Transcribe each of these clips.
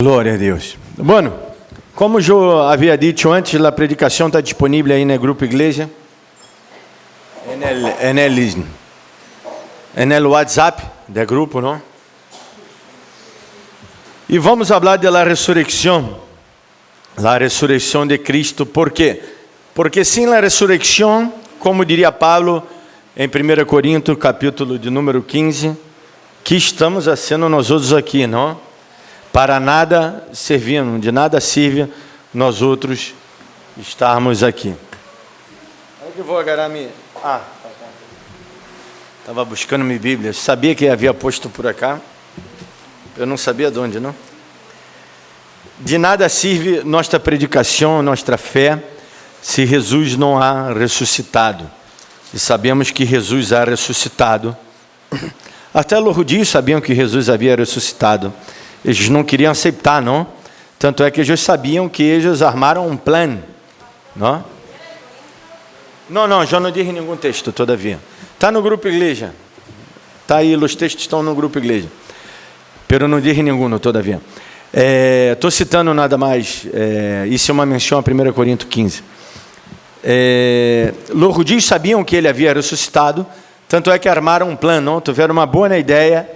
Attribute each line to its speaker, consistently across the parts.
Speaker 1: Glória a Deus. Bueno, como eu havia dito antes, a predicação está disponível aí no grupo Igreja, no WhatsApp do grupo, não? E vamos falar da ressurreição, de Cristo. ¿Por quê? Porque sem a ressurreição, como diria Paulo em 1 Coríntios, capítulo de número 15, que estamos fazendo nós outros aqui, não? Para nada servindo, de nada serve nós outros estarmos aqui. Onde que eu vou agarrar minha... Estava buscando minha Bíblia. Sabia que havia posto por acá. Eu não sabia de onde, não? De nada serve nossa predicação, nossa fé, se Jesus não há ressuscitado. E sabemos que Jesus há ressuscitado. Até os judeus sabiam que Jesus havia ressuscitado. Eles não queriam aceitar, não? Tanto é que eles sabiam que eles armaram um plano, não? Não, já não disse nenhum texto, todavia. Está no grupo Igreja. Está aí, os textos estão no grupo Igreja. Pero não disse nenhum, todavia. Estou citando nada mais. Isso é uma menção a 1 Coríntios 15. Os judeus sabiam que ele havia ressuscitado, tanto é que armaram um plano, não? Tiveram uma boa ideia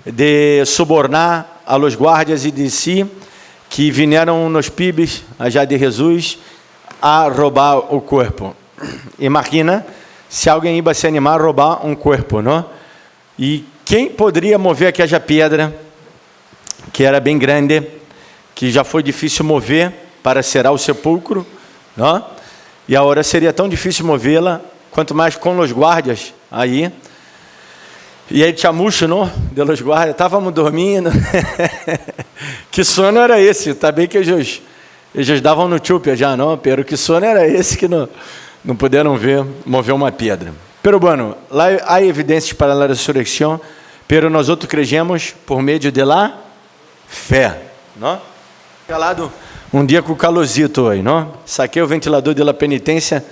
Speaker 1: de subornar a los guardas e de si, que vieram nos pibes, já de Jesus, a roubar o corpo. Imagina se alguém ia se animar a roubar um corpo, não? E quem poderia mover aquela pedra, que era bem grande, que já foi difícil mover para serar o sepulcro, não? E agora seria tão difícil movê-la, quanto mais com os guardas aí. E aí chamucho, não? De los guardas, estávamos dormindo. Que sono era esse? Tá bem que eles davam no chupe já, não? Pero que sono era esse que não puderam mover uma pedra. Pero bueno, lá há evidências para a ressurreição, pero nós outros cremos por meio de la fé, não? Calado um dia com o calorito aí, não? Saquei o ventilador de la penitência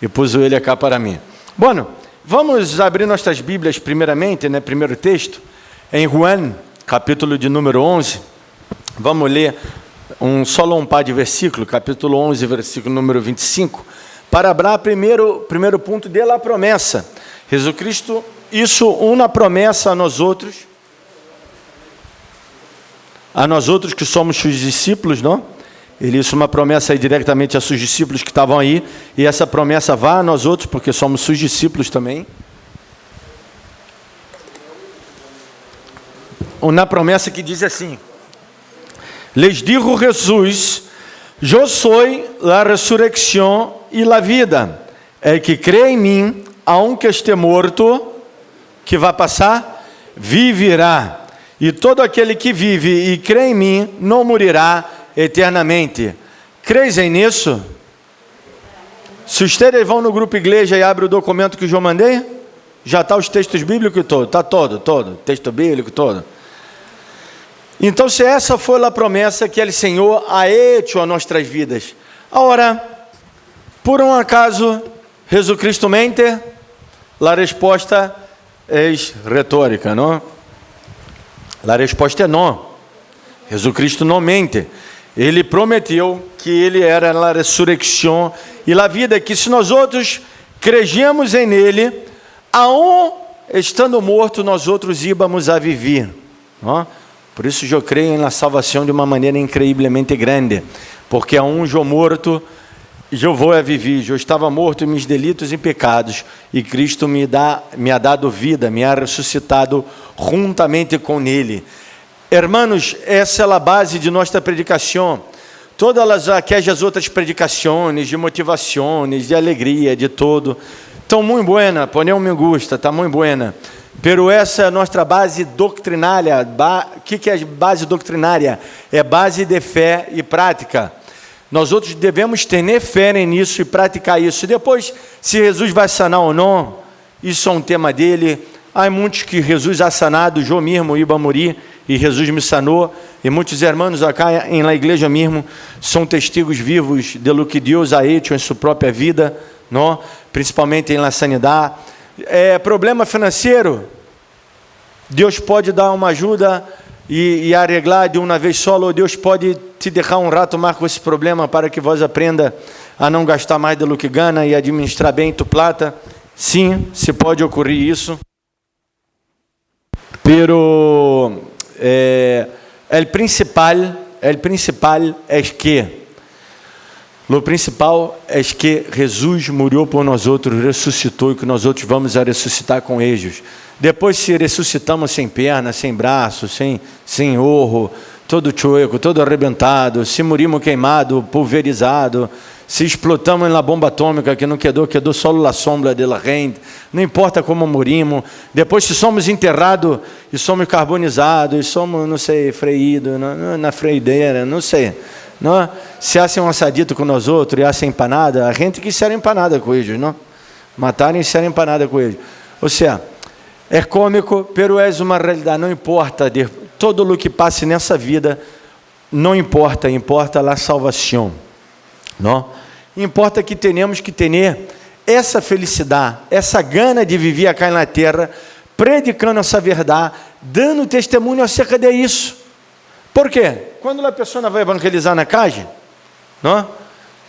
Speaker 1: e pus ele cá para mim. Bueno, vamos abrir nossas Bíblias primeiramente, né? Primeiro texto, em Juan, capítulo de número 11. Vamos ler só um par de versículos, capítulo 11, versículo número 25, para abrir primeiro ponto da promessa. Jesus Cristo, isso uma promessa a nós outros que somos seus discípulos, não? Ele hizo uma promessa aí diretamente a seus discípulos que estavam aí, e essa promessa vai a nós outros, porque somos seus discípulos também. Uma promessa que diz assim: Les dijo Jesus, yo soy la resurrección y la vida. El que cree em mim, aunque esté morto, que vai passar, viverá. E todo aquele que vive e crê em mim, não morirá eternamente. Creis nisso? Se vocês vão no grupo Igreja e abrem o documento que eu mandei, já está os textos bíblicos todos, está todo, texto bíblico todo. Então, se essa foi a promessa que o Senhor ha hecho a nossas vidas, agora, por um acaso, Jesus Cristo mente? A resposta é retórica, não? A resposta é não. Jesus Cristo não mente. Ele prometeu que ele era a ressurreição e a vida, que se nós outros cremos em ele, aún estando morto, nós outros íbamos a viver. Não? Por isso eu creio na salvação de uma maneira incrivelmente grande, porque aún eu morto, eu vou a viver. Eu estava morto em meus delitos e pecados, e Cristo me ha dado vida, me ha ressuscitado juntamente com ele. Hermanos, essa é a base de nossa predicação. Todas aquelas outras predicações de motivações, de alegria, de todo, estão muito buenas, poneu me gusta, está muito buena. Pero essa é a nossa base doutrinária. O que é base doutrinária? É base de fé e prática. Nós outros devemos ter fé nisso e praticar isso. Depois, se Jesus vai sanar ou não, isso é um tema dele. Há muitos que Jesus ha sanado, eu mesmo ia morir, e Jesus me sanou, e muitos irmãos acá em la igreja mesmo são testigos vivos de lo que Deus ha hecho em sua própria vida, não? Principalmente em la sanidade. Problema financeiro, Deus pode dar uma ajuda e arreglar de uma vez só, ou Deus pode te deixar um rato mais com esse problema para que vós aprenda a não gastar mais do que ganha e administrar bem tu plata. Sim, se pode ocorrer isso. Pero o principal é que o principal é que Jesus morreu por nós outros, ressuscitou e que nós outros vamos a ressuscitar com eles. Depois, se ressuscitamos sem perna, sem braço, sem orro, todo chueco, todo arrebentado, se morimos queimado, pulverizado, se explotamos na bomba atômica que não quedou só a sombra dela rende, não importa como morimos. Depois, se somos enterrados e somos carbonizados, e somos, não sei, freídos na freideira, não sei. Não? Se hacem um assadito com nós outros e hacem empanada, a gente que será empanada com eles, não? Matarem e serem empanada com eles. Ou seja, é cômico, pero é uma realidade. Não importa todo o que passe nessa vida, não importa, importa a salvação. Não? Importa que tenhamos que ter essa felicidade, essa gana de viver aqui na terra, predicando essa verdade, dando testemunho acerca disso. Por quê? Quando a pessoa vai evangelizar na casa, não?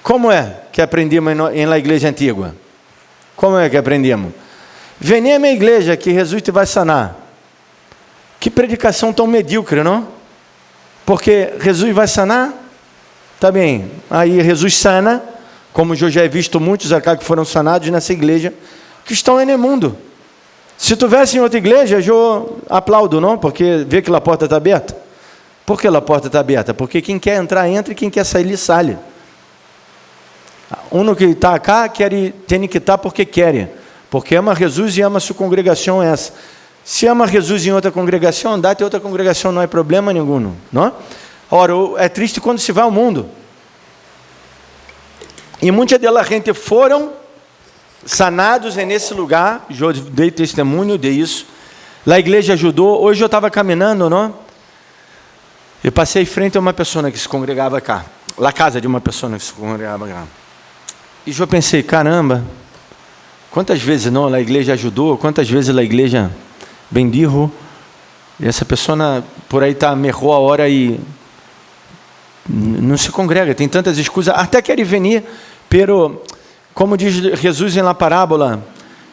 Speaker 1: Como é que aprendemos na igreja antiga? Como é que aprendemos? Vem à minha igreja que Jesus te vai sanar. Que predicação tão medíocre, não? Porque Jesus vai sanar? Tá bem. Aí Jesus sana, como eu já he visto muitos acá que foram sanados nessa igreja, que estão no mundo. Se tivesse em outra igreja, eu aplaudo, não? Porque vê que a porta está aberta. Por que a porta está aberta? Porque quem quer entrar, entra, e quem quer sair, sai. Um que está cá, tem que estar porque quer. Porque ama Jesus e ama sua congregação essa. Se ama Jesus em outra congregação, andar em outra congregação não é problema nenhum. Não? Ora, é triste quando se vai ao mundo. E muita dela gente foram sanados nesse lugar. Eu dei testemunho de isso. A igreja ajudou. Hoje eu estava caminhando, não? Eu passei em frente a uma pessoa que se congregava cá. Na casa de uma pessoa que se congregava cá. E eu pensei, caramba, quantas vezes não a igreja ajudou, quantas vezes a igreja bendijo, e essa pessoa por aí errou a hora e não se congrega, tem tantas excusas, até quer venir, pero, como diz Jesus na parábola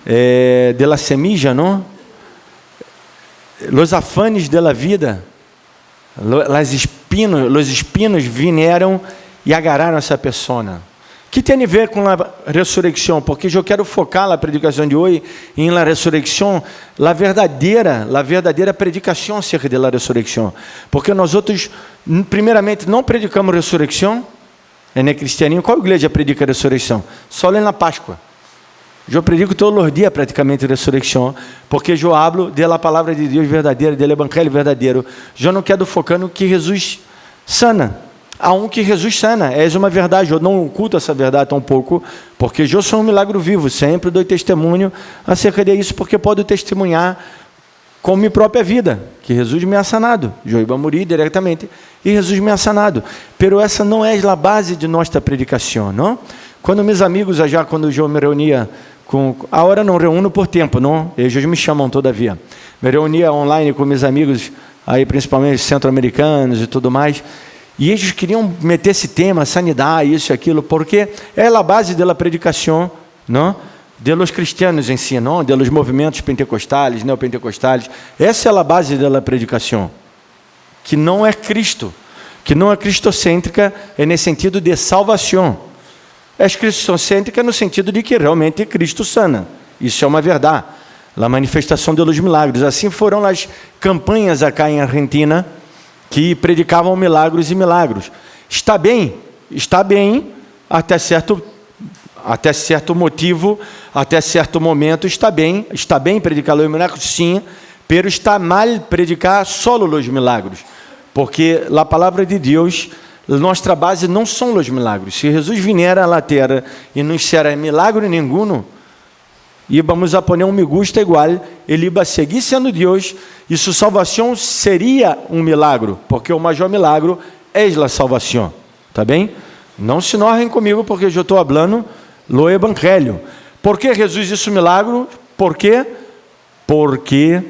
Speaker 1: de la semilla, não? Los afanes de la vida, os espinos vieram e agarraram essa pessoa. Que tem a ver com a ressurreição? Porque eu quero focar na predicação de hoje em la ressurreição, a verdadeira predicação acerca da ressurreição. Porque nós outros, primeiramente, não predicamos ressurreição. No cristianismo, qual igreja predica a ressurreição? Só na Páscoa. Eu predico todos os dias praticamente a ressurreição, porque eu hablo da palavra de Deus verdadeira, do evangelho verdadeiro. Eu não quero focar no que Jesus sana. Há que Jesus sana, é uma verdade. Eu não oculto essa verdade tão pouco, porque eu sou um milagre vivo, sempre dou testemunho acerca disso, porque posso testemunhar com minha própria vida, que Jesus me ha sanado. Eu ia morrer diretamente, e Jesus me ha sanado. Pero essa não é a base de nossa predicação, não? Quando meus amigos, já quando eu me reunia a hora não reúno por tempo, não? Eles me chamam todavia. Me reunia online com meus amigos, aí principalmente centro-americanos e tudo mais, e eles queriam meter esse tema, sanidade, isso e aquilo, porque é a base da predicação, não? De los cristianos em si, não? De los movimentos pentecostais, neopentecostais. Essa é a base da predicação, que não é Cristo, que não é cristocêntrica, é nesse sentido de salvação. É cristocêntrica no sentido de que realmente Cristo sana. Isso é uma verdade. A manifestação dos milagres. Assim foram as campanhas acá em Argentina, que predicavam milagres e milagros. Está bem, até certo motivo, até certo momento, está bem predicar os milagres, sim, pero está mal predicar só os milagros, porque a palavra de Deus, nossa base não são os milagros. Se Jesus vier à terra e não será milagre nenhum, íamos a poner me gusta igual, ele ia seguir sendo Deus, e sua salvação seria um milagre, porque o maior milagre é a salvação, tá bem? Não se enorrem comigo, porque eu estou falando do evangelho. Por que Jesus hizo milagre? Por quê? Porque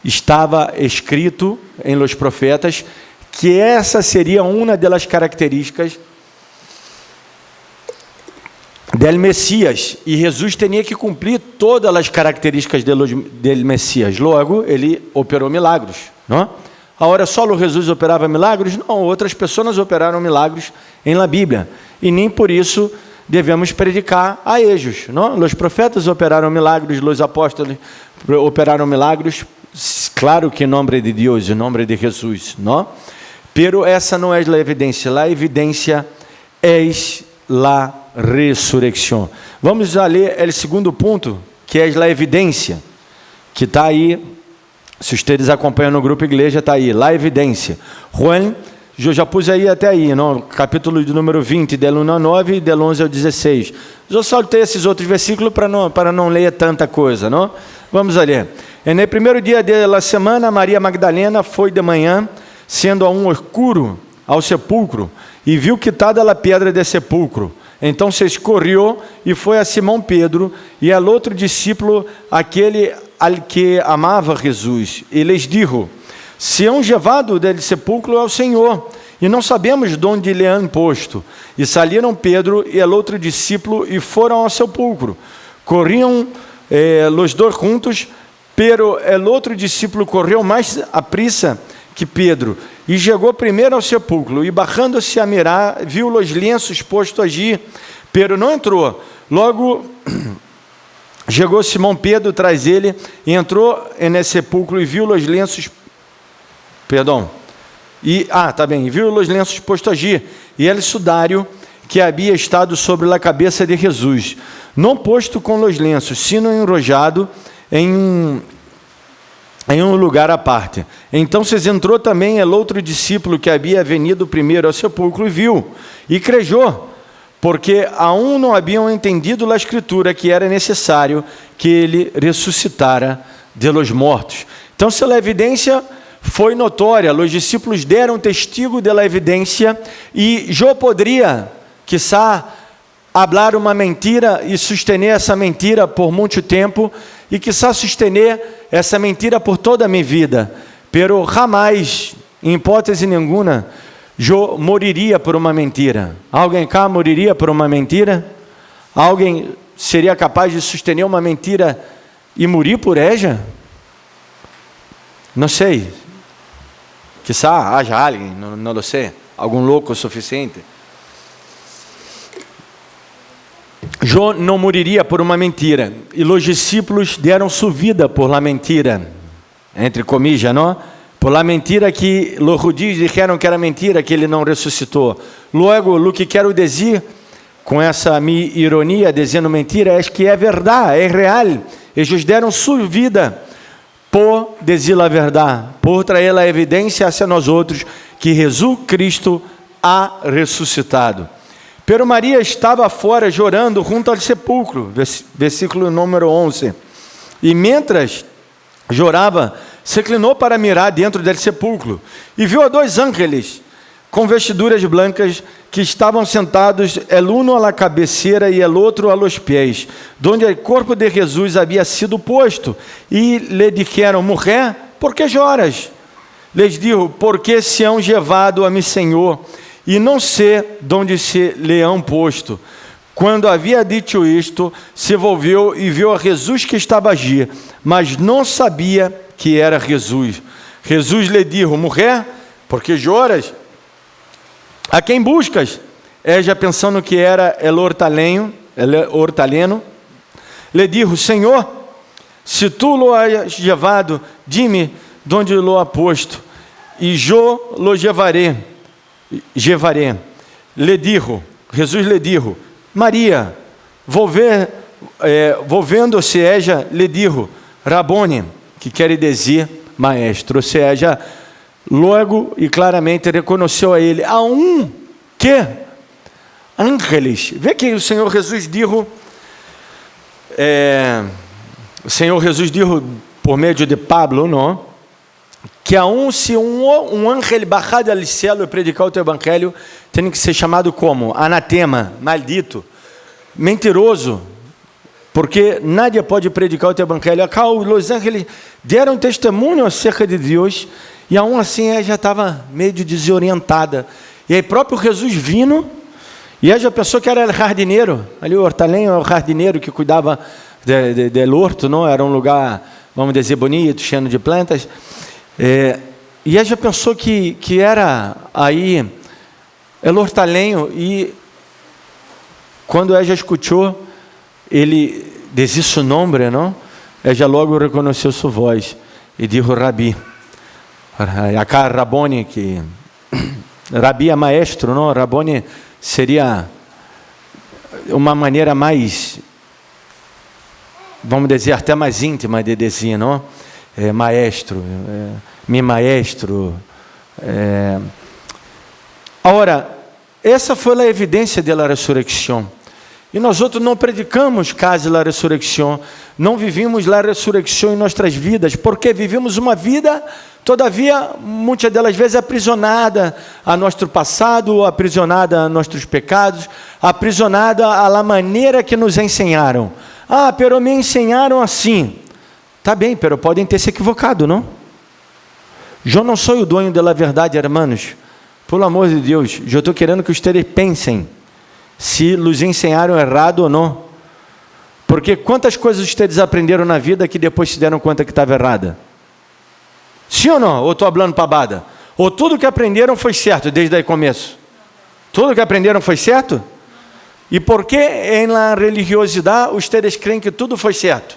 Speaker 1: estava escrito em los profetas, que essa seria uma das características del Messias, e Jesus tinha que cumprir todas as características del Messias. Logo, ele operou milagros, não? Agora, só Jesus operava milagros? Não, outras pessoas operaram milagros em la Bíblia, e nem por isso devemos predicar a ellos, não? Os profetas operaram milagros, os apóstolos operaram milagros, claro que em nome de Deus, em nome de Jesus, não? Pero essa não é a evidência, a evidência é la ressurreição. Vamos a ler o segundo ponto, que é a evidência, que está aí, se vocês acompanham no grupo igreja, está aí, la evidência. Juan, eu já pus aí até aí, no capítulo de número 20, del 1 ao 9 e del 11 ao 16. Eu saltei esses outros versículos para não ler tanta coisa, não? Vamos a ler. No primeiro dia da semana, Maria Magdalena foi de manhã, sendo aún escuro, ao sepulcro, e viu quitada a pedra de sepulcro. Então se escorreu e foi a Simão Pedro e ao outro discípulo, aquele al que amava Jesus, e lhes dijo: se han levado del sepulcro ao Senhor, e não sabemos de onde lhe han posto. E saíram Pedro e o outro discípulo e foram ao sepulcro. Corriam os dois juntos, pero o outro discípulo correu mais apressa que Pedro, e chegou primeiro ao sepulcro, e bajando-se a mirar, viu os lenços postos allí, pero não entrou. Logo chegou Simão Pedro tras ele, e entrou nesse sepulcro, e viu os lenços, viu os lenços postos allí, e el sudário que havia estado sobre a cabeça de Jesus, não posto com os lenços, sino enrojado em um lugar à parte. Então se entrou também o outro discípulo que havia venido primeiro ao sepulcro e viu, e crejou, porque aún não haviam entendido a escritura que era necessário que ele ressuscitara de los mortos. Então, se a evidência foi notória, os discípulos deram testigo da evidência, e eu poderia, quizá, hablar uma mentira e sustener essa mentira por muito tempo, e quizá sustener essa mentira por toda a minha vida, pero jamais, em hipótese nenhuma, eu moriria por uma mentira. Alguém cá moriria por uma mentira? Alguém seria capaz de sustener uma mentira e morir por ela? Não sei. Quizá haja alguém, não lo sei, algum louco o suficiente. Eu não moriria por uma mentira, e os discípulos deram sua vida por la mentira, entre comillas, não? Por la mentira que os judeus disseram que era mentira, que ele não ressuscitou. Logo, o que quero dizer com essa minha ironia, dizendo mentira, é que é verdade, é real. Eles deram sua vida por dizer a verdade, por trazer a evidência hacia nós outros que Jesus Cristo ha ressuscitado. Pero Maria estava fora chorando junto ao sepulcro, versículo número 11. E mientras chorava, se inclinou para mirar dentro do sepulcro, e viu a dois ángeles com vestiduras blancas que estavam sentados, el uno a la cabeceira e el outro a los pés, donde o corpo de Jesus havia sido posto. E lhe disseram: mulher, por que choras? Lhes dijo: porque se han levado a mi Senhor, e não sei de onde se lhe han posto. Quando havia dito isto, se volveu e viu a Jesus que estava allí, mas não sabia que era Jesus. Jesus lhe disse: mulher, por que choras? A quem buscas? Ella, pensando que era el hortaleno, lhe disse: Senhor, se tu lo has levado, dime de onde lo ha posto, e eu lo llevaré. Lhe dijo, Jesus lhe dijo: Maria. Volvendo-se ella, lhe dijo: Rabone, que quer dizer maestro. Ou seja, logo e claramente reconheceu a ele. A que ángeles. Vê que o Senhor Jesus dijo, por meio de Pablo, não? Que se um ángel bajar do céu e predicar o teu evangelho, tem que ser chamado como? Anatema, maldito, mentiroso, porque nadie pode predicar o teu evangelho. Acá os ángeles deram testemunho acerca de Deus, E aún assim ela já estava meio desorientada. E aí próprio Jesus vindo, e ela já pensou que era o jardineiro, ali o hortalenho é o jardineiro que cuidava do horto, não? Era um lugar, vamos dizer, bonito, cheio de plantas. E ela já pensou que era aí o hortalenho, e quando ela já escutou, ele disse seu nome, não? Ela já logo reconheceu sua voz e disse Rabi. Acá Rabone, que Rabi é maestro, não? Rabone seria uma maneira mais, vamos dizer, até mais íntima de dizer, não? Maestro, mi maestro. Agora, essa foi a evidência da ressurreição. E nós outros não predicamos quase a ressurreição, não vivimos a ressurreição em nossas vidas, porque vivimos uma vida, todavia, muitas delas vezes aprisionada a nosso passado, aprisionada a nossos pecados, aprisionada à maneira que nos ensinaram. Ah, pero me ensinaram assim. Tá bem, pero podem ter se equivocado, não? Eu não sou o dono da verdade, hermanos. Por amor de Deus, eu estou querendo que vocês pensem se nos ensinaram errado ou não. Porque quantas coisas vocês aprenderam na vida que depois se deram conta que estava errada? Sim ou não? Ou estou falando pabada? Ou tudo que aprenderam foi certo desde o começo? Tudo que aprenderam foi certo? E por que na religiosidade vocês creem que tudo foi certo?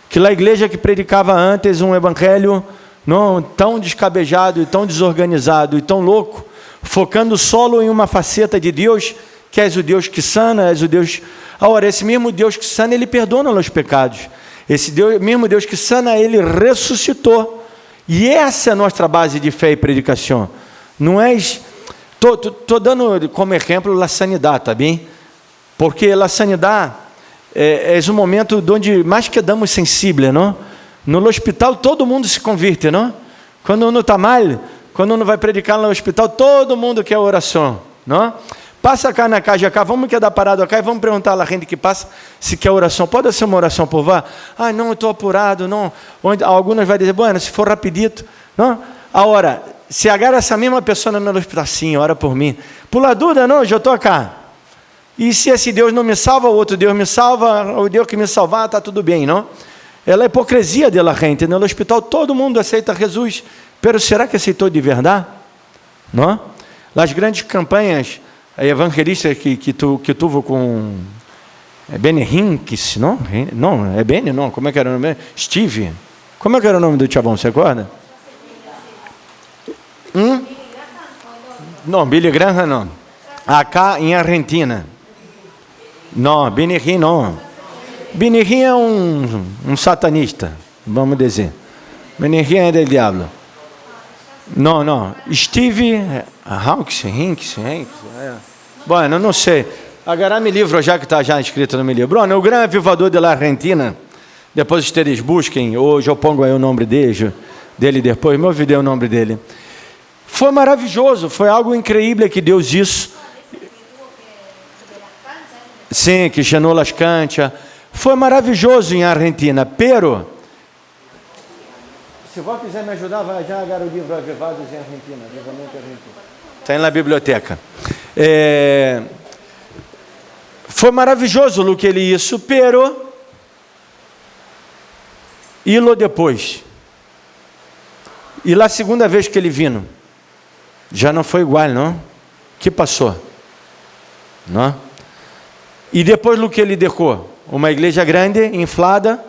Speaker 1: Que a igreja que predicava antes um evangelho não tão descabejado e tão desorganizado e tão louco, focando solo em uma faceta de Deus, que és o Deus que sana, és o Deus... Ora, esse mesmo Deus que sana, Ele perdona os pecados. Esse mesmo Deus que sana, Ele ressuscitou. E essa é a nossa base de fé e predicação. Não é... Estou dando como exemplo a sanidade, tá bem? Porque a sanidade é um momento onde mais quedamos sensíveis, não? No hospital todo mundo se converte, não? Quando uno está mal, quando uno vai predicar no hospital, todo mundo quer oração, não? Passa cá na casa, cá, vamos quedar parado cá e vamos perguntar à gente que passa se quer oração. Pode ser uma oração por vá? Ah, não, eu estou apurado, não. Algumas vai dizer, bueno, se for rapidito, não? Agora, se agarra essa mesma pessoa no hospital, sim, ora por mim. Pula dúvida, não, eu estou cá. E se esse Deus não me salva, o outro Deus me salva, o Deus que me salvar, está tudo bem, não? Ela é hipocrisia dela gente. No hospital todo mundo aceita Jesus, pero será que aceitou de verdade? Não? As grandes campanhas evangelistas que tuvo com Benny Hincks, não? Não, é Benny, não? Como é que era o nome? Steve. Como é que era o nome do chabão, você acorda? Não, Billy Graham não. Acá em Argentina. Não, Benny Hinn não. Benny Hinn é um satanista, vamos dizer. Benny Hinn é do diabo. Não. Steve Hawkins, Hinks. Bueno, não sei. Agarrar meu livro já que está já escrito no meu livro. O grande avivador da Argentina. Depois vocês busquem. Hoje eu pongo aí o nome dele depois. Meu vídeo é o nome dele. Foi maravilhoso. Foi algo incrível que Deus disse. Sim, que chenou as canchas. Foi maravilhoso em Argentina. Pero, se você quiser me ajudar, vai já agarrar o livro Avivados em Argentina. Está na biblioteca. Foi maravilhoso o que ele hizo, pero e lo depois. E lá segunda vez que ele vino, já não foi igual, não? O que passou? Não? E depois o que ele deixou? Uma igreja grande, inflada,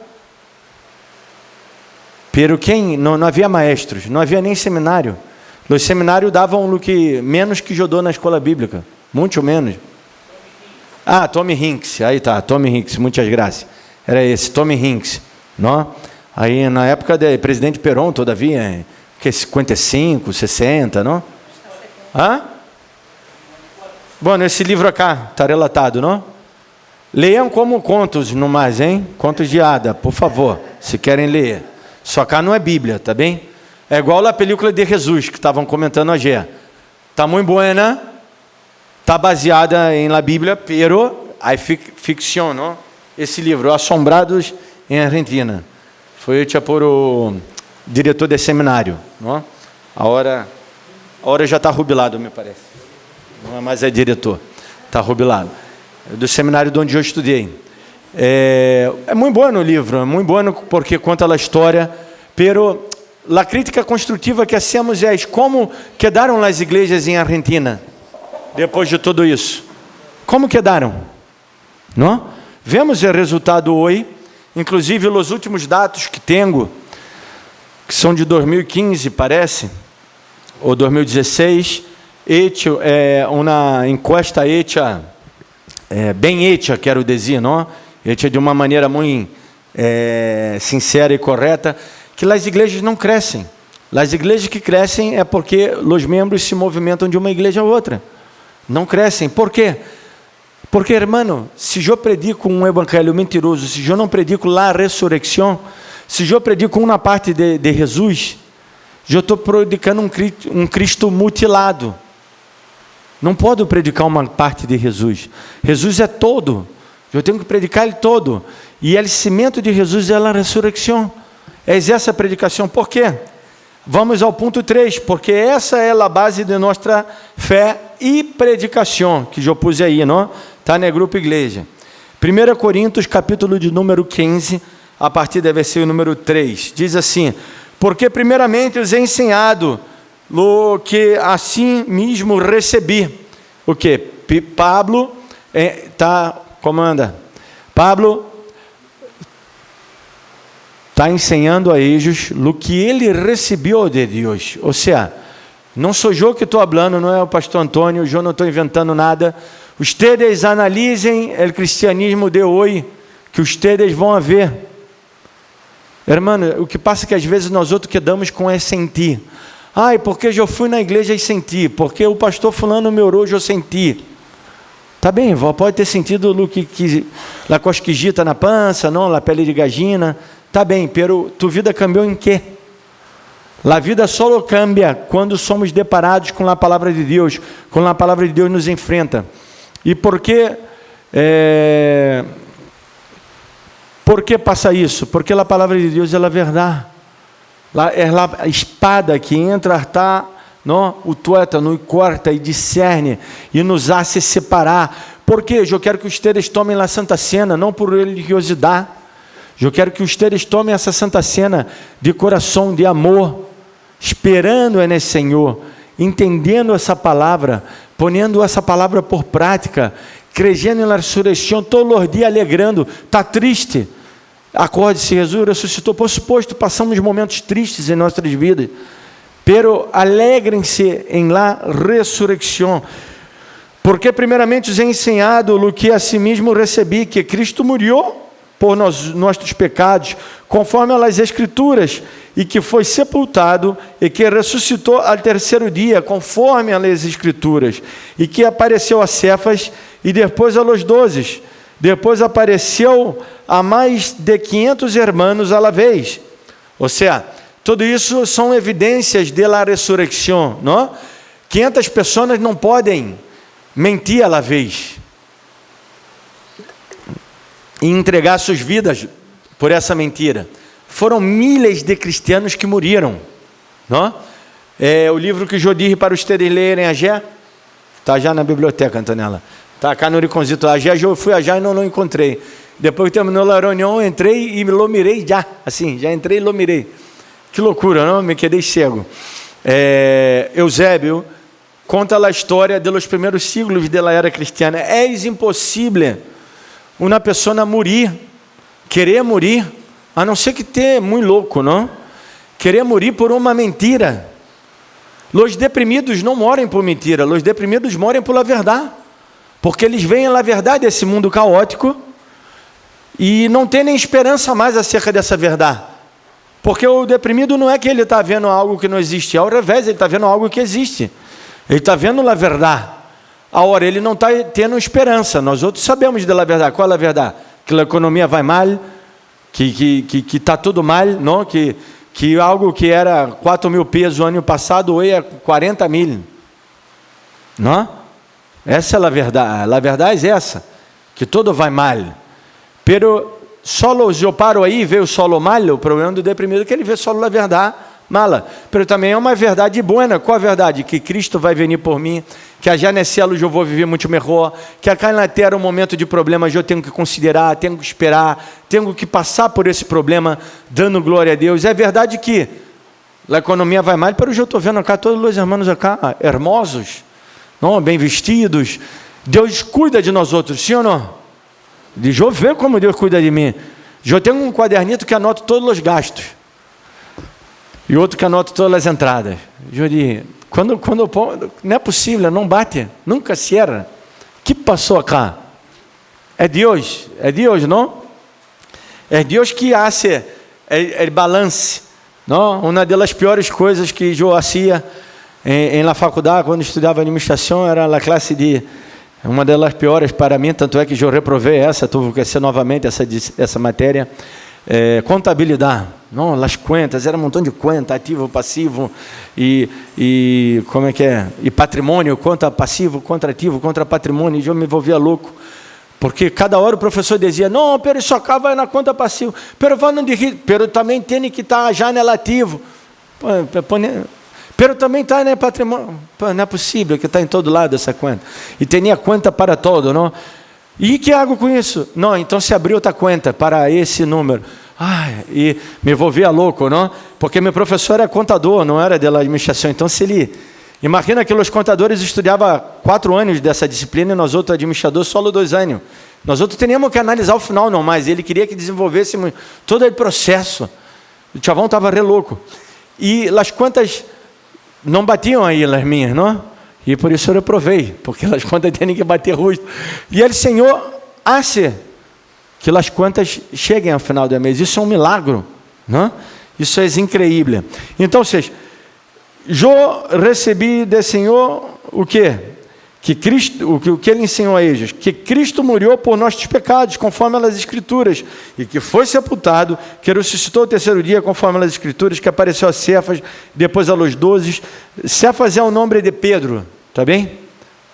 Speaker 1: pero quem? Não havia maestros, não havia nem seminário. Os seminários davam o que menos que judô na escola bíblica, muito menos. Ah, Tommy Hinks, aí tá, Tommy Hinks, muitas graças. Era esse, Tommy Hinks, não? Aí na época do presidente Perón, todavia, que 55, 60, não? Hã? Bom, esse livro aqui está relatado, não? Leiam como contos no mais, hein? Contos de Ada, por favor, se querem ler. Só cá não é Bíblia, tá bem? É igual a película de Jesus, que estavam comentando hoje. Está muito boa, está baseada em la Bíblia, pero hay ficção, não? Esse livro, Assombrados em Argentina, foi feito por o diretor de seminário, não? A hora já está rubilado, me parece. Não é mais diretor, está rubilado. Do seminário de onde eu estudei. É muito bom o livro, é muito bom porque conta a história, pero la crítica construtiva que hacemos é como quedaram as igrejas em Argentina depois de tudo isso. Como quedaram? Não? Vemos o resultado hoje, inclusive os últimos dados que tenho, que são de 2015, parece, ou 2016, uma encuesta hecha, bem hecha, quero dizer, não? Hecha de uma maneira muito sincera e correta, que as igrejas não crescem. As igrejas que crescem é porque os membros se movimentam de uma igreja a outra. Não crescem. Por quê? Porque, irmão, se eu predico um evangelho mentiroso, se eu não predico a ressurreição, se eu predico uma parte de Jesus, eu estou predicando um Cristo mutilado. Não posso predicar uma parte de Jesus. Jesus é todo. Eu tenho que predicar ele todo. E o cimento de Jesus é a ressurreição. É essa a predicação. Por quê? Vamos ao ponto 3, porque essa é a base de nossa fé e predicação, que eu pus aí, não? Está no grupo igreja. 1 Coríntios, capítulo de número 15, a partir do versículo número 3, diz assim: porque primeiramente os he ensinado o que assim mesmo recebi. O que? Pablo, Pablo está ensinando a eles o que ele recebeu de Deus. Ou seja, não sou eu que estou falando, não é o pastor Antônio, eu não estou inventando nada. Ustedes analisem o cristianismo de hoje, que ustedes vão ver. Hermano, o que passa é que às vezes nós outros quedamos com sentir. Ai, porque eu fui na igreja e senti, porque o pastor fulano me orou, eu senti. Tá bem, pode ter sentido a cosquijita na pança, não, a pele de gallina. Tá bem, pero tu vida cambiou em quê? A vida só cambia quando somos deparados com a palavra de Deus, quando a palavra de Deus nos enfrenta. E por que passa isso? Porque a palavra de Deus é a verdade. É a espada que entra, o tuétano, e corta e discerne, e nos hace separar. Por quê? Eu quero que ustedes tomem a Santa Cena, não por religiosidade. Eu quero que ustedes tomem essa Santa Cena de coração, de amor, esperando nesse Senhor, entendendo essa palavra, ponendo essa palavra por prática, crendo na ressurreição, todos os dias alegrando. Está triste? Acorde-se, Jesus ressuscitou. Por suposto, passamos momentos tristes em nossas vidas, pero alegrem-se em la ressurreição, porque primeiramente os he ensinado o que a si mesmo recebi, que Cristo morreu por nossos pecados, conforme as Escrituras, e que foi sepultado, e que ressuscitou ao terceiro dia, conforme as Escrituras, e que apareceu a Cefas, e depois a los 12, depois apareceu a mais de 500 hermanos à la vez. Ou seja, tudo isso são evidências de la ressurreição, não? 500 pessoas não podem mentir à la vez e entregar suas vidas por essa mentira. Foram milhares de cristianos que morreram, não? O livro que eu disse para vocês lerem a Gé, está já na biblioteca, Antonella. Está cá no Riconzito. A Gé, eu fui a Gé e não encontrei. Depois que terminou a reunião, entrei e lo mirei já. Assim, já entrei e lo mirei. Que loucura, não? Me quedei cego. Eusébio conta a história dos primeiros séculos da era cristiana. É impossível uma pessoa querer morir, a não ser que ter muito louco, não? Querer morir por uma mentira. Os deprimidos não morrem por mentira, os deprimidos morrem por la verdade, porque eles veem a verdade desse mundo caótico e não tem nem esperança mais acerca dessa verdade, porque o deprimido não é que ele está vendo algo que não existe, ao revés, ele está vendo algo que existe, ele está vendo a verdade. Agora, ele não está tendo esperança. Nós outros sabemos da verdade. Qual é a verdade? Que a economia vai mal, que está tudo mal, não? Que algo que era 4 mil pesos o ano passado, hoje é 40 mil. Não? Essa é a verdade. A verdade é essa, que tudo vai mal. Pero solo eu paro aí, veio solo mal, o problema do deprimido é que ele vê solo a verdade, mala. Pero também é uma verdade boa. Qual a verdade? Que Cristo vai vir por mim, que já nesse céu eu vou viver muito melhor, que aqui na terra, um momento de problemas, eu tenho que considerar, tenho que esperar, tenho que passar por esse problema, dando glória a Deus. É verdade que a economia vai mal, mas eu estou vendo acá todos os irmãos acá, hermosos, não, bem vestidos. Deus cuida de nós outros, sim ou não? Deixa eu ver como Deus cuida de mim. Eu tenho um quadernito que anota todos os gastos, e outro que anota todas as entradas. Eu digo, quando não é possível, não bate, nunca se erra. O que passou acá? É Deus, não? É Deus que hace el balance, não? Uma das piores coisas que eu fazia em la faculdade, quando estudava administração, era a classe de... Uma das piores para mim, tanto é que eu reprovei essa, tive que ser novamente essa matéria, contabilidade, não, as contas, era um montão de conta, ativo, passivo, e como é que é? E patrimônio, conta passivo, contra ativo, contra patrimônio, e eu me envolvia louco, porque cada hora o professor dizia, não, pero isso acá vai na conta passiva, pero também tem que estar já no ativo, pero também está no patrimônio. Não é possível que está em todo lado essa conta. E tinha conta para todo, não? E que hago com isso? Não, então se abriu outra conta para esse número. E me envolvia louco, não? Porque meu professor era contador, não era de administração. Então se ele... Imagina que os contadores estudavam 4 anos dessa disciplina e nós outros administradores só 2 anos. Nós outros teríamos que analisar o final, não mais. Ele queria que desenvolvêssemos todo o processo. O chavão estava re louco. E as contas... não batiam aí as minhas, não? E por isso eu reprovei, porque as contas têm que bater justo. E ele, Senhor, hace que as contas cheguem ao final do mês. Isso é um milagre, não? Isso é incrível. Então, eu recebi do Senhor o quê? Que Cristo, o que ele ensinou a eles, que Cristo morreu por nossos pecados, conforme as Escrituras, e que foi sepultado, que ressuscitou o 3º dia, conforme as Escrituras, que apareceu a Cefas, depois a los 12. Cefas é o nome de Pedro, tá bem?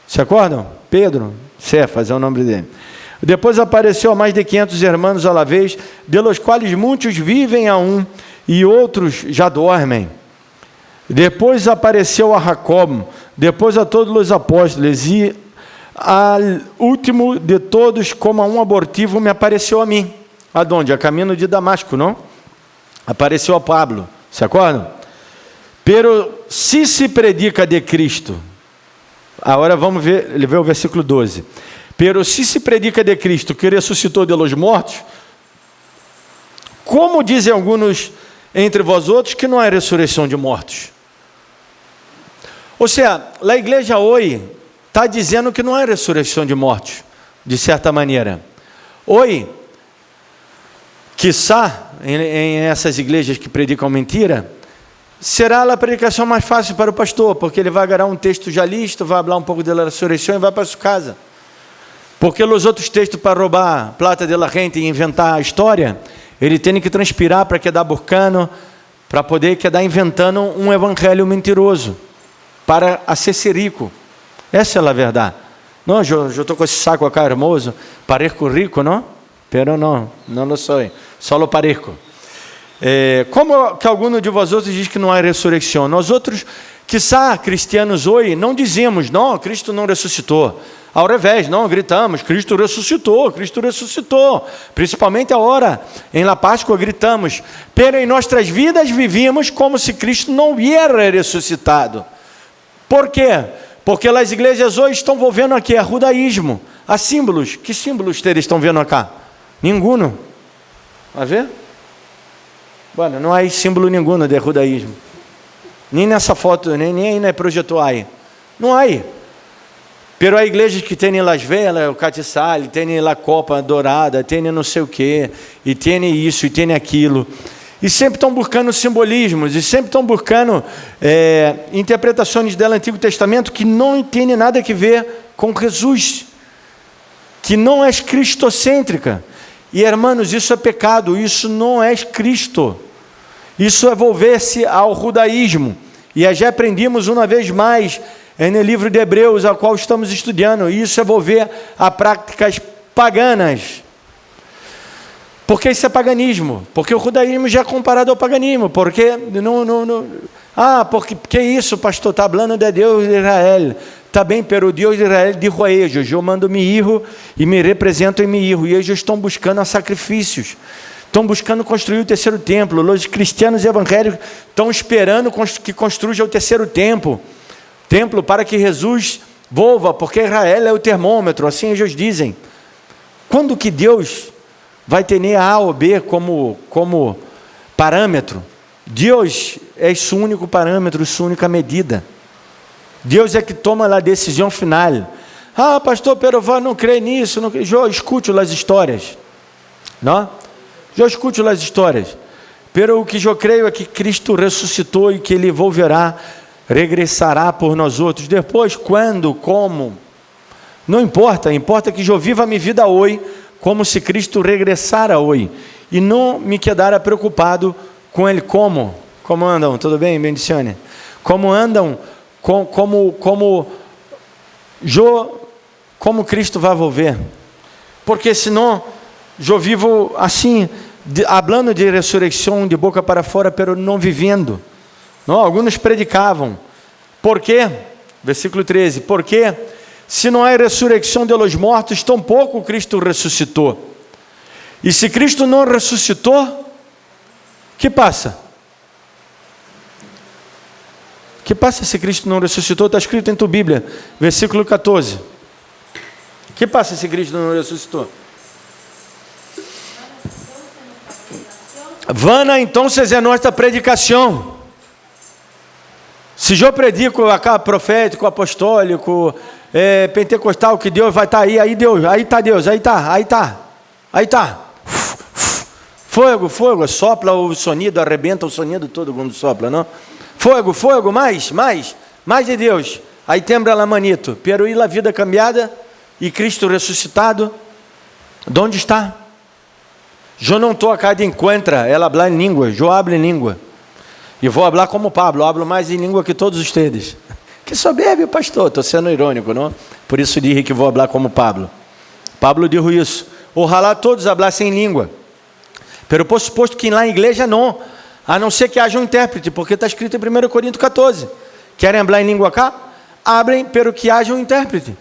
Speaker 1: Se acordam? Pedro, Cefas é o nome dele. Depois apareceu a mais de 500 irmãos à la vez, de los quais muitos vivem a um, e outros já dormem. Depois apareceu a Jacob, depois a todos os apóstolos, e ao último de todos, como a um abortivo, me apareceu a mim. Aonde? A caminho de Damasco, não? Apareceu a Pablo, se acordam? Pero se se predica de Cristo, agora vamos ver o versículo 12. Pero se se predica de Cristo, que ressuscitou de los mortos, como dizem alguns entre vós outros, que não há ressurreição de mortos. Ou seja, a igreja hoje está dizendo que não há ressurreição de mortos, de certa maneira. Hoje, quiçá, em essas igrejas que predicam mentira, será a predicação mais fácil para o pastor, porque ele vai agarrar um texto já listo, vai falar um pouco da ressurreição e vai para sua casa. Porque os outros textos para roubar plata de la gente e inventar a história, ele tem que transpirar para quedar burcano, para poder quedar inventando um evangelho mentiroso, para ser rico. Essa é a verdade. Não, eu estou com esse saco acá hermoso, parezco rico, não? Pero não lo sou, só lo parezco. Como que algum de vós outros diz que não há ressurreição? Nós outros, quiçá cristianos hoje, não dizemos, não, Cristo não ressuscitou. Ao revés, não, gritamos, Cristo ressuscitou, Cristo ressuscitou. Principalmente a hora, em La Páscoa, gritamos, pero em nossas vidas vivíamos como se Cristo não hubiera ressuscitado. Por quê? Porque as igrejas hoje estão vendo aqui, judaísmo, há símbolos. Que símbolos eles estão vendo acá? Nenhum. Vai ver? Bueno, não há símbolo nenhum de judaísmo. Nem nessa foto, nem aí na projetou aí. Não há. Pero há igrejas que têm las velas, o catiçal, têm a copa dourada, têm não sei o quê, e têm isso, e têm aquilo. E sempre estão buscando simbolismos, e sempre estão buscando interpretações do Antigo Testamento que não tem nada a ver com Jesus, que não é cristocêntrica. E, irmãos, isso é pecado, isso não é Cristo. Isso é volver-se ao judaísmo. E já aprendimos uma vez mais no livro de Hebreus, ao qual estamos estudando. Isso é volver a práticas paganas. Porque isso é paganismo. Porque o judaísmo já é comparado ao paganismo. Porque porque isso, pastor, está falando de Deus de Israel. Está bem, pero o Deus de Israel dijo a eles: eu mando mi hijo e me represento em mi hijo. E eles estão buscando sacrifícios. Estão buscando construir o terceiro templo. Os cristianos evangélicos estão esperando que construja o terceiro templo para que Jesus volva, porque Israel é o termômetro, assim eles dizem. Quando que Deus vai ter A ou B como parâmetro? Deus é seu único parâmetro, sua única medida. Deus é que toma a decisão final. Pastor, pero eu não creio nisso. Não creio. Eu escuto as histórias. Não? Eu escuto as histórias. Pero o que eu creio é que Cristo ressuscitou e que Ele volverá, regressará por nós outros. Depois, quando, como, não importa. Importa que eu viva a minha vida hoje, como se Cristo regressara hoje. E não me quedara preocupado com Ele como andam, tudo bem, Bendicione? Como andam, como Cristo vai volver. Porque senão, eu vivo assim, falando de ressurreição de boca para fora, pero não vivendo. Não, alguns predicavam. Por quê? Versículo 13. Porque se não há ressurreição de los mortos, tampouco Cristo ressuscitou. E se Cristo não ressuscitou, que passa? Que passa se Cristo não ressuscitou? Está escrito em tua Bíblia, versículo 14. Que passa se Cristo não ressuscitou? Vana então é nossa predicação. Se eu predico acá profético, apostólico, pentecostal, que Deus vai estar aí está Deus, aí está. Fogo, sopla o sonido, arrebenta o sonido todo quando sopla, não? Fogo, mais de Deus. Aí tembra lá manito, pero e a vida cambiada e Cristo ressuscitado, onde está? Eu não estou acá de encontra, ela habla em língua, eu hablo em língua. E vou falar como Pablo, hablo mais em língua que todos vocês. Que soberbo, pastor, estou sendo irônico, não? Por isso disse que vou falar como Pablo. Pablo disse isso. Ojalá todos hablassem em língua. Pero por suposto que lá em igreja não, a não ser que haja um intérprete, porque está escrito em 1 Coríntios 14. Querem falar em língua cá? Hablem, pero que haja um intérprete.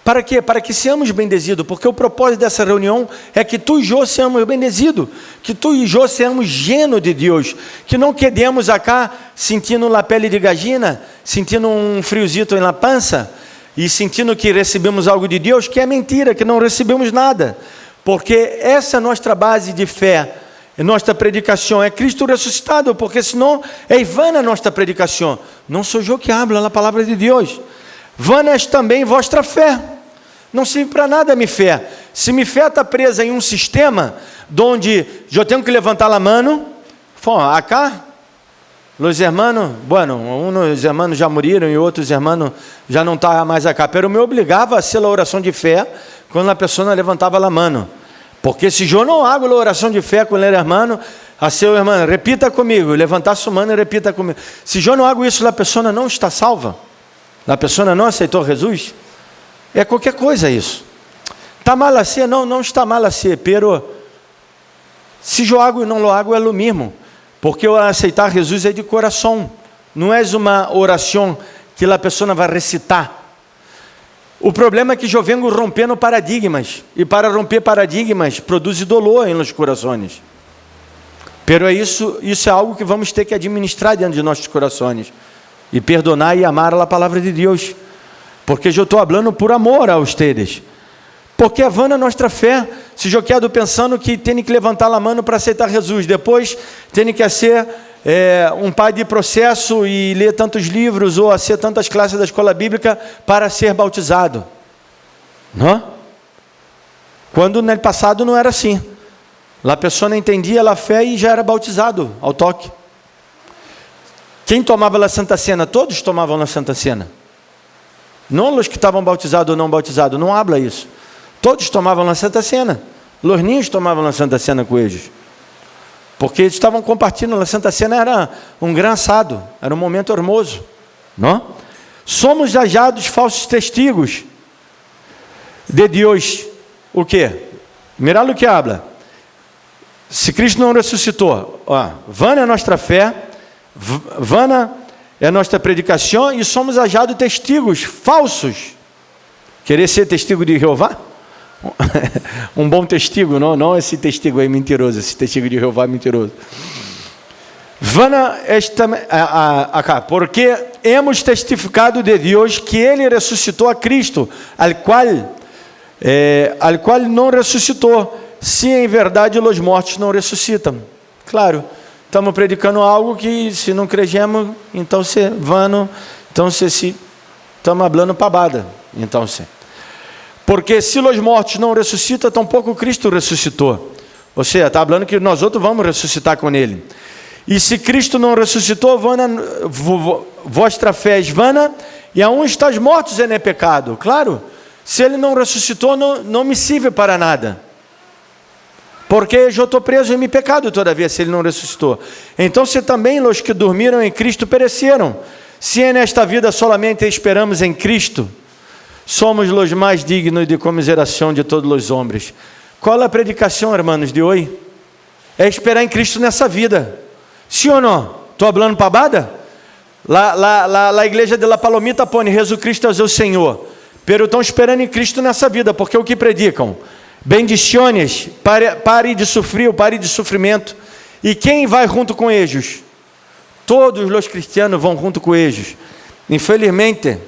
Speaker 1: Para quê? Para que seamos bendezidos, porque o propósito dessa reunião é que tu e eu seamos bendezidos, que tu e eu seamos llenos de Deus, que não quedemos acá sentindo a pele de gallina, sentindo um friozito na pança, e sentindo que recebemos algo de Deus, que é mentira, que não recebemos nada, porque essa é a nossa base de fé, nossa predicação é Cristo ressuscitado, porque senão é vana a nossa predicação, não sou eu que hablo a palavra de Deus, vana é também vossa fé. Não serve para nada a minha fé. Se minha fé está presa em um sistema onde eu tenho que levantar a mão, acá, os irmãos, uns irmãos já morreram e outros irmãos já não estão mais acá, pero me obrigava a ser a oração de fé quando a pessoa levantava a mão. Porque se eu não hago a oração de fé com o irmão, a seu irmão, repita comigo, levantar sua mão e repita comigo. Se eu não hago isso, a pessoa não está salva. A pessoa não aceitou Jesus. É qualquer coisa isso. Está mal a ser? Não está mal a ser, pero se eu hago e não lo hago é o mesmo, porque eu aceitar Jesus é de coração, não é uma oração que a pessoa vai recitar. O problema é que eu venho rompendo paradigmas, e para romper paradigmas produz dolor em los corações. Pero isso é algo que vamos ter que administrar dentro de nossos corações, e perdonar e amar a palavra de Deus. Porque eu estou falando por amor a vocês. Porque é vana a nossa fé. Se eu quero pensando que tenho que levantar a mão para aceitar Jesus, depois tenho que ser um pai de processo e ler tantos livros ou ser tantas classes da escola bíblica para ser bautizado. Não? Quando no passado não era assim. A pessoa não entendia a fé e já era bautizado ao toque. Quem tomava a Santa Cena? Todos tomavam a Santa Cena. Não os que estavam bautizados ou não bautizados, não habla isso. Todos tomavam a Santa Cena. Os ninhos tomavam a Santa Cena com eles. Porque eles estavam compartilhando. A Santa Cena era um gran assado, era um momento hermoso. Não? Somos hallados falsos testigos de Deus. O quê? Mirá o que habla. Se Cristo não ressuscitou, vana é a nossa fé, vana é a nossa predicação e somos achados testigos falsos. Querer ser testigo de Jeová? Um bom testigo, não esse testigo aí mentiroso, esse testigo de Jeová mentiroso. Vana acá, porque hemos testificado de Deus que Ele ressuscitou a Cristo, al qual não ressuscitou, se em verdade os mortos não ressuscitam. Claro, estamos predicando algo que se não cremos, então se vano, então se estamos falando pabada, então se. Porque se os mortos não ressuscitam, tampouco Cristo ressuscitou. Ou seja, está falando que nós outros vamos ressuscitar com Ele. E se Cristo não ressuscitou, vana, vossa fé é vana, e aún estás mortos é pecado. Claro, se Ele não ressuscitou, não me serve para nada. Porque eu estou preso em meu pecado todavia, se Ele não ressuscitou. Então, se também os que dormiram em Cristo pereceram, se nesta vida solamente esperamos em Cristo, somos os mais dignos de comiseração de todos os homens. Qual é a predicação, irmãos, de hoje? É esperar em Cristo nessa vida. Sim ou não? Estou falando pabada? A igreja de La Palomita põe Jesus Cristo é o Senhor. Pero estão esperando em Cristo nessa vida, porque o que predicam? Bendições, pare de sofrer, pare de sofrimento. E quem vai junto com eles? Todos os cristianos vão junto com eles. Infelizmente,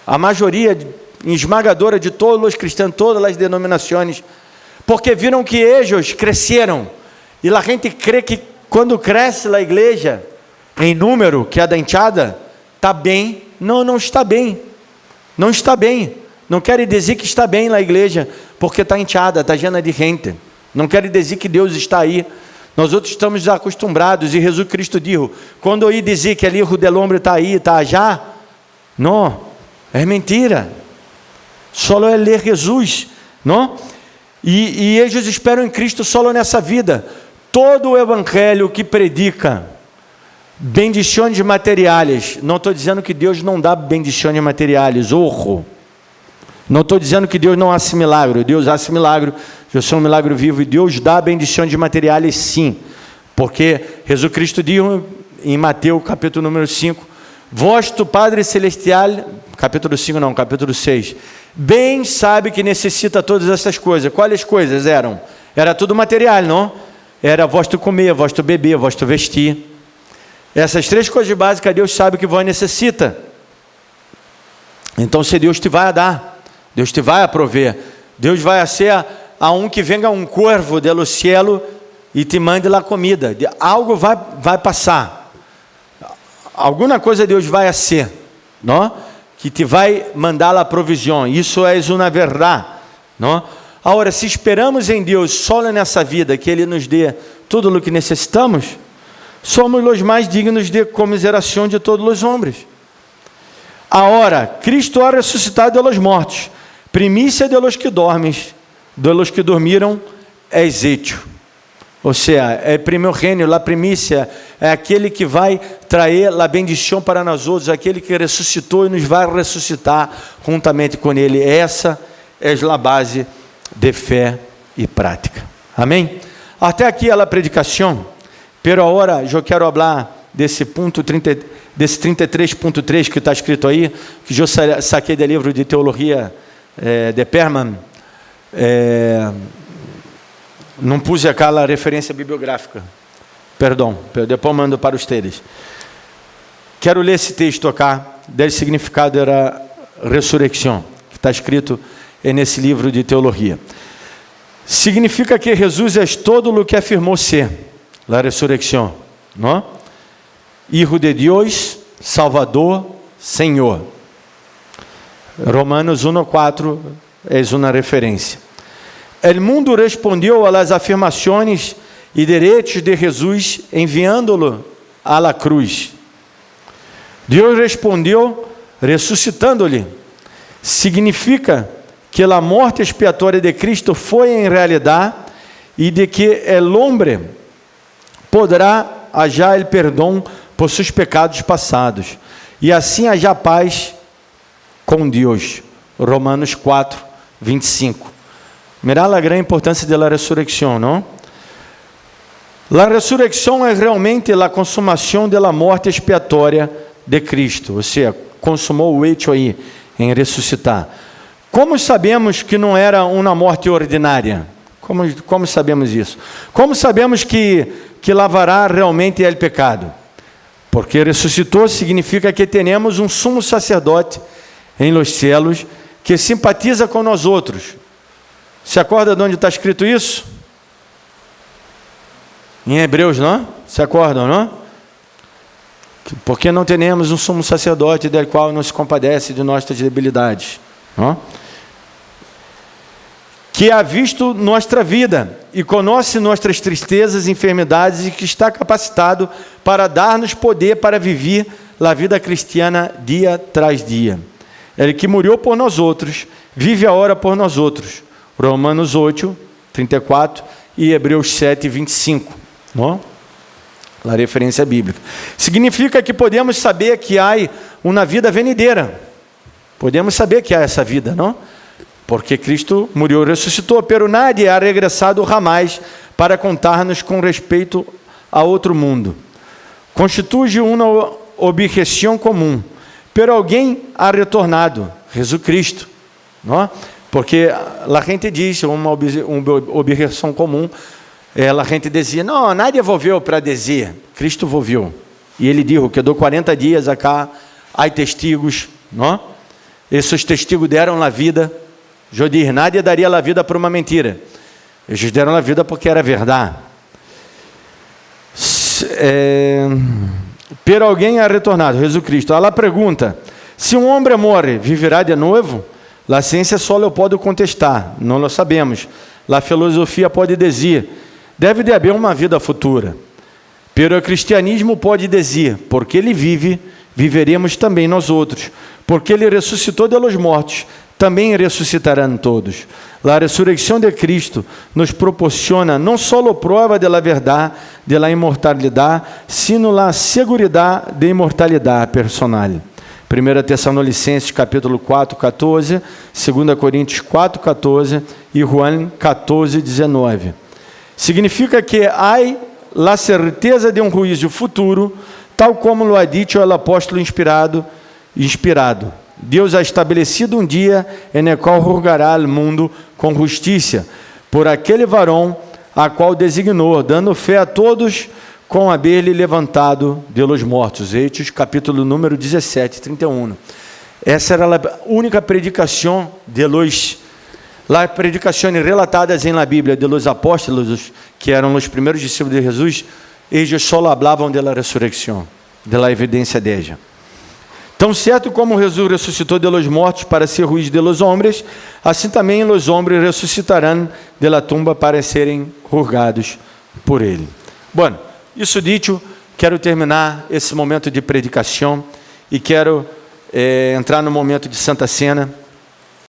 Speaker 1: a maioria esmagadora de todos os cristãos, todas as denominações, porque viram que eles cresceram. E a gente crê que quando cresce a igreja, em número, que é da enxada, está bem. Não está bem. Não está bem. Não quer dizer que está bem na igreja, porque está enxada, está llena de gente. Não quer dizer que Deus está aí. Nós outros estamos acostumados, e Jesus Cristo disse, quando eu ia dizer que ali o del hombre está aí, está já, não, é mentira. Só é ler Jesus, não? E eles esperam em Cristo só nessa vida. Todo o evangelho que predica bendições materiais, não estou dizendo que Deus não dá bendições materiais, não estou dizendo que Deus não hace milagre, Deus hace milagre, eu sou um milagre vivo, e Deus dá bendições materiais sim, porque Jesus Cristo disse em Mateus capítulo número 5, vosso Padre Celestial, capítulo 5 não, capítulo 6, bem sabe que necessita todas essas coisas. Quais coisas eram? Era tudo material, não? Era vosso comer, vosso beber, vosso vestir. Essas três coisas básicas Deus sabe que vós necessita. Então se Deus te vai a dar, Deus te vai a prover, Deus vai a ser a um que venga um corvo do cielo e te mande lá comida. Algo vai passar. Alguma coisa Deus vai a ser, não? Que te vai mandar a provisão. Isso é uma verdade, não? Agora, se esperamos em Deus só nessa vida, que Ele nos dê tudo o que necessitamos, somos os mais dignos de comiseração de todos os homens. Agora, Cristo ha ressuscitado de los mortos, primícia de los que dormem, de los que dormiram, é hecho. Ou seja, é primogênio, a primícia, é aquele que vai trazer a bendição para nós outros, aquele que ressuscitou e nos vai ressuscitar juntamente com Ele. Essa é a base de fé e prática. Amém? Até aqui a predicação, pero agora eu quero falar desse ponto 30, desse 33.3 que está escrito aí, que eu saquei do livro de teologia de Perman. Não pus aquela referência bibliográfica. Perdão, depois mando para vocês. Quero ler esse texto acá, do significado da ressurreição, que está escrito nesse livro de teologia. Significa que Jesus é todo o que afirmou ser, a ressurreição, não? Hijo de Deus, Salvador, Senhor. Romanos 1:4 é uma referência. O mundo respondeu às afirmações e direitos de Jesus, enviando-lo à la cruz. Deus respondeu, ressuscitando-lhe. Significa que a morte expiatória de Cristo foi em realidade e de que o homem poderá achar o perdão por seus pecados passados e assim achar paz com Deus. Romanos 4:25. Mirá a grande importância da ressurreição, não? La resurrección es realmente la consumación de la muerte expiatória de Cristo, ou seja, consumou o hecho aí em ressuscitar. Como sabemos que não era uma morte ordinária? Como sabemos isso? Como sabemos que lavará realmente o pecado? Porque ressuscitou significa que temos um sumo sacerdote em los cielos que simpatiza com nós outros. Se acorda de onde está escrito isso? Em Hebreus, não? Se acordam, não? Porque não temos um sumo sacerdote del qual não se compadece de nossas debilidades, não? Que ha visto nossa vida e conhece nossas tristezas e enfermidades e que está capacitado para dar-nos poder para viver a vida cristiana dia tras dia. Ele que morreu por nós outros, vive agora por nós outros. Romanos 8, 34 e Hebreus 7, 25. Não? A referência bíblica. Significa que podemos saber que há uma vida venideira. Podemos saber que há essa vida, não? Porque Cristo morreu e ressuscitou, pero nadie ha regressado jamais para contar-nos com respeito a outro mundo. Constitui uma objeção comum, pero alguém ha retornado, Jesus Cristo, não? Porque a gente diz, uma objeção comum, a gente dizia, não, nadie volveu para dizer, Cristo volveu. E ele disse, quedou 40 dias acá, há testigos, não? Esses testigos deram a vida. Eu disse, nadie daria a vida por uma mentira. Eles deram a vida porque era verdade. Pero alguém ha retornado, Jesus Cristo. Ela pergunta, se um homem morre, viverá de novo? A ciência só o pode contestar, não lo sabemos. A filosofia pode dizer, deve de haver uma vida futura. Pero o cristianismo pode dizer, porque ele vive, viveremos também nós outros. Porque ele ressuscitou de los mortos, também ressuscitarão todos. A ressurreição de Cristo nos proporciona não só a prova da verdade, da imortalidade, sino a segurança de imortalidade personal. 1 Tessalonicenses capítulo 4, 14, 2 Coríntios 4, 14 e Juan 14, 19. Significa que há a certeza de um juízo futuro, tal como lo ha dicho o apóstolo inspirado. Deus ha estabelecido um dia em qual julgará o mundo com justiça, por aquele varão a qual designou, dando fé a todos com haver-lhe levantado de los mortos. Hechos, capítulo número 17, 31. Essa era a única predicação de los, las predicações relatadas em la Bíblia de los apóstolos, que eram os primeiros discípulos de Jesus, eles só hablavam de la ressurreição, de la evidência de ella. Tão certo como Jesus ressuscitou de los mortos para ser juiz de los homens, assim também los homens ressuscitarão de la tumba para serem julgados por ele. Bom, isso dito, quero terminar esse momento de predicação e quero entrar no momento de Santa Cena.